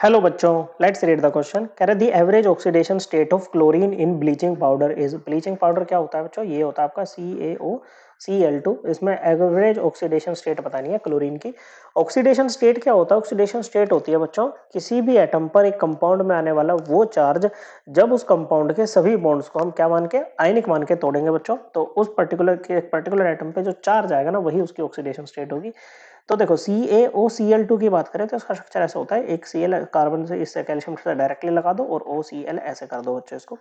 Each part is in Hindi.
हेलो बच्चों, लेट्स रीड द क्वेश्चन। कह रहे the average oxidation state of chlorine in bleaching powder is. Bleaching powder क्या होता है बच्चों? ये होता है आपका CaOCl2। इसमें एवरेज ऑक्सीडेशन स्टेट बतानी है क्लोरीन की। ऑक्सीडेशन स्टेट क्या होता है? ऑक्सीडेशन स्टेट होती है बच्चों किसी भी एटम पर एक कंपाउंड में आने वाला वो चार्ज जब उस कंपाउंड के सभी बॉन्ड्स को हम क्या मान के, आयनिक मान के तोड़ेंगे बच्चों, तो उस पर्टिकुलर एटम पे जो चार्ज आएगा ना, वही उसकी ऑक्सीडेशन स्टेट होगी। तो देखो CaOCl2 की बात करें तो इसका स्ट्रक्चर ऐसा होता है, एक Cl कार्बन से इससे कैल्शियम से डायरेक्टली लगा दो और OCl ऐसे कर दो बच्चों। इसको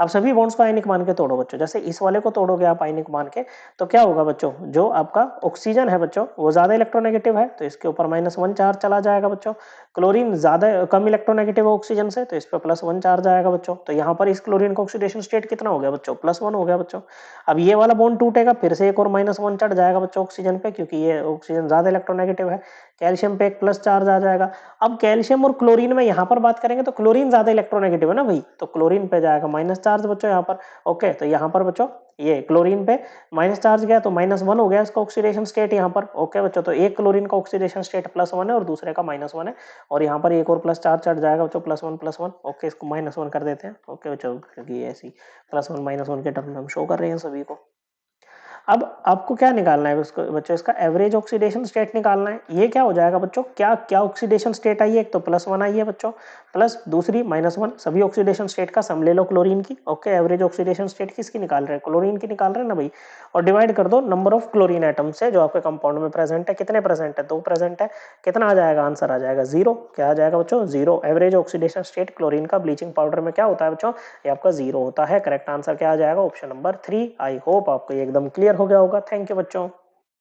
आप सभी बॉन्ड्स को आयनिक मान के तोड़ो बच्चों। जैसे इस वाले को तोड़ोगे आप आयनिक मान के, तो क्या होगा बच्चों? जो आपका ऑक्सीजन है बच्चों वो ज्यादा इलेक्ट्रोनेगेटिव है तो इसके ऊपर -1 चार्ज चला जाएगा बच्चों। क्लोरीन ज्यादा कम इलेक्ट्रोनेगेटिव है ऑक्सीजन से तो इस पर +1 चार्ज आएगा बच्चों। तो यहाँ पर इस क्लोरीन का ऑक्सीडेशन स्टेट कितना हो गया बच्चों? +1 हो गया बच्चों। अब ये वाला बॉन्ड टूटेगा, फिर से एक और -1 चढ़ जाएगा बच्चों ऑक्सीजन पे, क्योंकि ये ऑक्सीजन ज्यादा इलेक्ट्रोनेगेटिव है। कैल्शियम पे एक प्लस चार्ज आ जाएगा। अब कैल्शियम और क्लोरीन में यहां पर बात करेंगे तो क्लोरीन ज्यादा इलेक्ट्रोनेगेटिव है ना भाई, तो क्लोरीन पे जाएगा माइनस चार्ज बच्चों यहाँ पर। ओके, तो यहाँ पर बच्चों ये क्लोरीन पे माइनस चार्ज गया तो -1 हो गया इसका ऑक्सीडेशन स्टेट यहाँ पर। ओके बच्चों, तो एक क्लोरीन का ऑक्सीडेशन स्टेट +1 है और दूसरे का -1 है, और यहाँ पर एक और प्लस चार्ज चढ़ जाएगा बच्चों, +1 ओके, इसको -1 कर देते हैं। ओके बच्चों, क्योंकि ऐसी +1 -1 के टर्म में हम शो कर रहे हैं सभी को। अब आपको क्या निकालना है उसको बच्चों? इसका एवरेज ऑक्सीडेशन स्टेट निकालना है। ये क्या हो जाएगा बच्चों? क्या क्या ऑक्सीडेशन स्टेट आई है? एक तो +1 आई है बच्चों, प्लस दूसरी -1, सभी ऑक्सीडेशन स्टेट का सम ले लो क्लोरीन की। ओके, एवरेज ऑक्सीडेशन स्टेट किसकी निकाल रहे हैं? क्लोरीन की निकाल रहे हैं ना भाई। और डिवाइड कर दो नंबर ऑफ क्लोरीन एटम से जो आपके कंपाउंड में प्रेजेंट है। कितने प्रेजेंट है? 2 प्रेजेंट है। कितना आ जाएगा? आंसर आ जाएगा 0। क्या आ जाएगा बच्चों? 0। एवरेज ऑक्सीडेशन स्टेट क्लोरीन का ब्लीचिंग पाउडर में क्या होता है बच्चों? ये आपका 0 होता है। करेक्ट आंसर क्या आ जाएगा? Option number 3। आई होप आपको ये एकदम क्लियर हो गया होगा। थैंक यू बच्चों।